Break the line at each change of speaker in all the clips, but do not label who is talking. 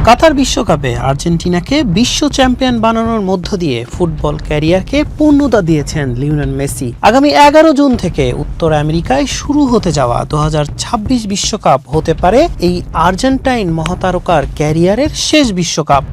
কাতার বিশ্বকাপে আর্জেন্টিনাকে বিশ্ব চ্যাম্পিয়ন বানানোর মধ্য দিয়ে ফুটবল ক্যারিয়ারকে পূর্ণতা দিয়েছেন লিওনেল মেসি। আগামী 11 জুন থেকে উত্তর আমেরিকায় শুরু হতে যাওয়া 2026 বিশ্বকাপ হতে পারে এই আর্জেন্টাইন মহাতারকার ক্যারিয়ারের শেষ বিশ্বকাপ।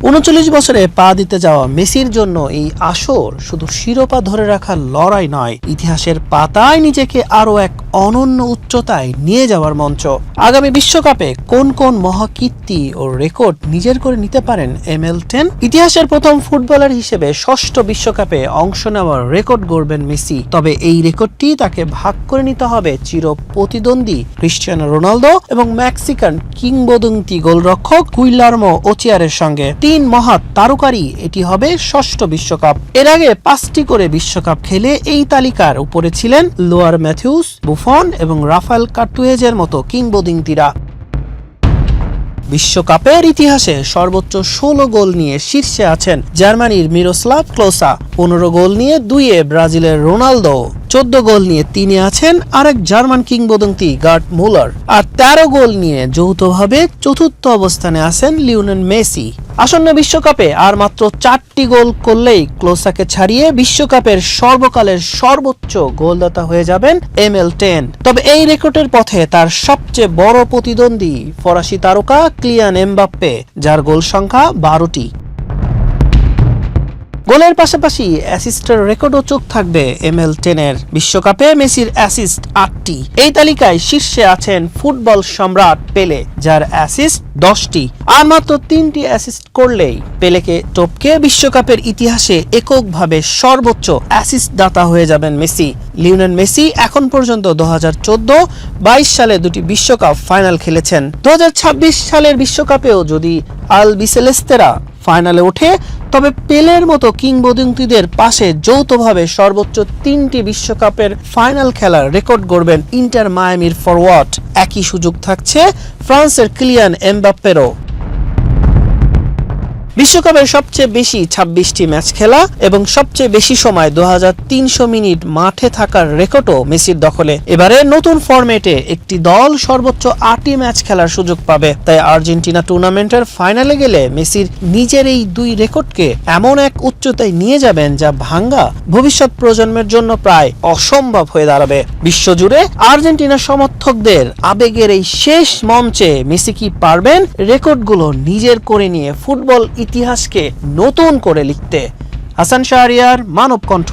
39 বছরে পা দিতে যাওয়া মেসির জন্য এই আসর শুধু শিরোপা ধরে রাখার লড়াই নয়, ইতিহাসের পাতায় নিজেকে আরও এক অনন্য উচ্চতায় নিয়ে যাওয়ার মঞ্চ। আগামী বিশ্বকাপে কোন কোন মহাকীর্তি ও রেকর্ড নিজের করে নিতে পারেন ML10? ইতিহাসের প্রথম ফুটবলার হিসেবে ষষ্ঠ বিশ্বকাপে অংশ নেওয়ার রেকর্ড গড়বেন মেসি। তবে এই রেকর্ডটি তাকে ভাগ করে নিতে হবে চির প্রতিদ্বন্দ্বী ক্রিস্টিয়ানো রোনালদো এবং মেক্সিকান কিংবদন্তি গোলরক্ষক গুইলার্মো ওচিয়ারের সঙ্গে। 3 মহা তারকারই এটি হবে ষষ্ঠ বিশ্বকাপ। এর আগে 5টি করে বিশ্বকাপ খেলে এই তালিকার উপরে ছিলেন লোয়ার ম্যাথিউস, বুফন এবং রাফায়েল কার্তুয়েজের মতো কিংবদন্তিরা। বিশ্বকাপের ইতিহাসে সর্বোচ্চ 16 গোল নিয়ে শীর্ষে আছেন জার্মানির মিরোস্লাভ ক্লোসা, 15 গোল নিয়ে 2-এ ব্রাজিলের রোনালদো, 14 গোল নিয়ে 3-এ আছেন আরেক জার্মান কিংবদন্তি গার্ট মুলার, আর 13 গোল নিয়ে যৌথভাবে চতুর্থ অবস্থানে আছেন লিওনেল মেসি। আসন্ন বিশ্বকাপে আর মাত্র 4টি গোল করলেই ক্লোসাকে ছাড়িয়ে বিশ্বকাপের সর্বকালের সর্বোচ্চ গোলদাতা হয়ে যাবেন ML10। তবে এই রেকর্ডের পথে তার সবচেয়ে বড় প্রতিদ্বন্দ্বী ফরাসি তারকা কিলিয়ান এমবাপ্পে, যার গোল সংখ্যা 12টি। গোলের পাশাপাশি অ্যাসিস্টের রেকর্ডও চোখ থাকবে ML10-এর। বিশ্বকাপে মেসির অ্যাসিস্ট 8টি। এই তালিকায় শীর্ষে আছেন ফুটবল সম্রাট পেলে, যার অ্যাসিস্ট 10টি। আর মাত্র 3টি অ্যাসিস্ট করলেই পেলেকে টপকে বিশ্বকাপের ইতিহাসে এককভাবে সর্বোচ্চ অ্যাসিস্ট দাতা হয়ে যাবেন মেসি। লিওনেল মেসি এখন পর্যন্ত 2014-22 সালে 2টি বিশ্বকাপ ফাইনাল খেলেছেন। 2026 সালের বিশ্বকাপেও যদি আলবিসেলেস্তেরা ফাইনালে ওঠে, তবে পেলের মতো কিংবদন্তিদের পাশে যৌথভাবে সর্বোচ্চ 3টি বিশ্বকাপের ফাইনাল খেলার রেকর্ড গড়বেন ইন্টার মায়ামির ফরওয়ার্ড। একই সুযোগ থাকছে ফ্রান্সের কিলিয়ান এমবাপ্পেরও। বিশ্বকাপের সবচেয়ে বেশি 26টি ম্যাচ খেলা এবং সবচেয়ে বেশি সময় 2300 মিনিট মাঠে থাকার রেকর্ডও মেসির দখলে। এবারে নতুন ফরম্যাটে একটি দল সর্বোচ্চ 8টি ম্যাচ খেলার সুযোগ পাবে। তাই আর্জেন্টিনা টুর্নামেন্টের ফাইনালে গেলে মেসির নিজের এই 2 রেকর্ডকে এমন এক উচ্চতায় নিয়ে যাবেন যা ভাঙ্গা ভবিষ্যৎ প্রজন্মের জন্য প্রায় অসম্ভব হয়ে দাঁড়াবে। বিশ্বজুড়ে আর্জেন্টিনা সমর্থকদের আবেগের এই শেষ মঞ্চে মেসি কি পারবেন রেকর্ডগুলো নিজের করে নিয়ে ফুটবল ইতিহাসকে নতুন করে লিখতে? হাসান শাহরিয়ার, মানব কণ্ঠ।